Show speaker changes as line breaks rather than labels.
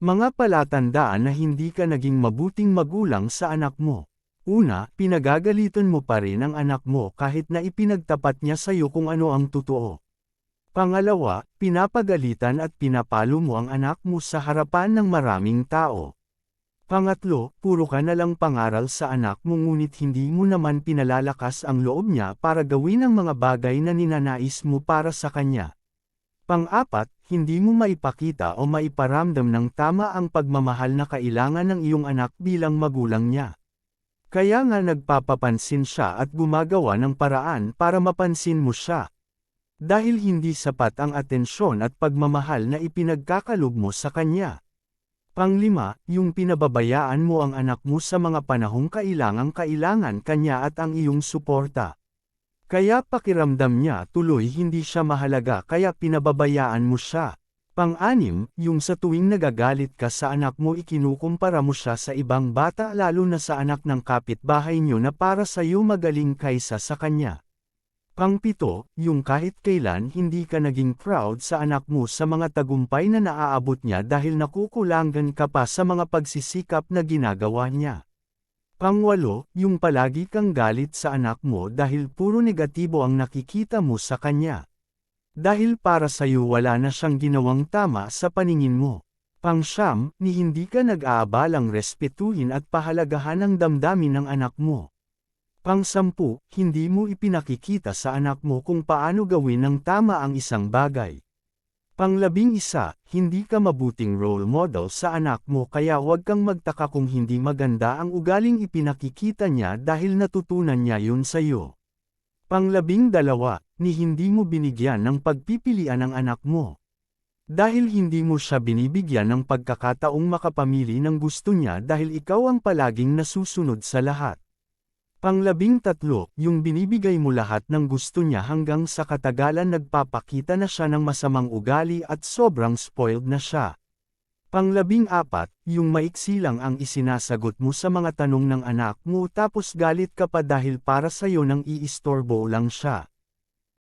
Mga palatandaan na hindi ka naging mabuting magulang sa anak mo. Una, pinagagalitan mo pa rin ang anak mo kahit na ipinagtapat niya sa iyo kung ano ang totoo. Pangalawa, pinapagalitan at pinapalo mo ang anak mo sa harapan ng maraming tao. Pangatlo, puro ka na lang pangaral sa anak mo ngunit hindi mo naman pinalalakas ang loob niya para gawin ang mga bagay na ninanais mo para sa kanya. Pang-apat, hindi mo maipakita o maiparamdam ng tama ang pagmamahal na kailangan ng iyong anak bilang magulang niya. Kaya nga nagpapapansin siya at gumagawa ng paraan para mapansin mo siya. Dahil hindi sapat ang atensyon at pagmamahal na ipinagkakalob mo sa kanya. Panglima, yung pinababayaan mo ang anak mo sa mga panahong kailangan kanya at ang iyong suporta. Kaya pakiramdam niya tuloy hindi siya mahalaga kaya pinababayaan mo siya. Pang-anim, yung sa tuwing nagagalit ka sa anak mo ikinukumpara mo siya sa ibang bata lalo na sa anak ng kapitbahay niyo na para sa iyo magaling kaysa sa kanya. Pang-pito, yung kahit kailan hindi ka naging proud sa anak mo sa mga tagumpay na naaabot niya dahil nakukulangan ka pa sa mga pagsisikap na ginagawa niya. Pang-walo, yung palagi kang galit sa anak mo dahil puro negatibo ang nakikita mo sa kanya. Dahil para sa iyo wala na siyang ginawang tama sa paningin mo. Pang-siyam, ni hindi ka nag-aabalang respetuhin at pahalagahan ang damdamin ng anak mo. Pang-sampu, hindi mo ipinakikita sa anak mo kung paano gawin ng tama ang isang bagay. Pang-11, hindi ka mabuting role model sa anak mo kaya huwag kang magtaka kung hindi maganda ang ugaling ipinakikita niya dahil natutunan niya yun sa iyo. Pang-12, ni hindi mo binigyan ng pagpipilian ang anak mo. Dahil hindi mo siya binibigyan ng pagkakataong makapamili ng gusto niya dahil ikaw ang palaging nasusunod sa lahat. Pang-13, yung binibigay mo lahat ng gusto niya hanggang sa katagalan nagpapakita na siya ng masamang ugali at sobrang spoiled na siya. Pang-14, yung maiksi lang ang isinasagot mo sa mga tanong ng anak mo tapos galit ka pa dahil para sa'yo nang iistorbo lang siya.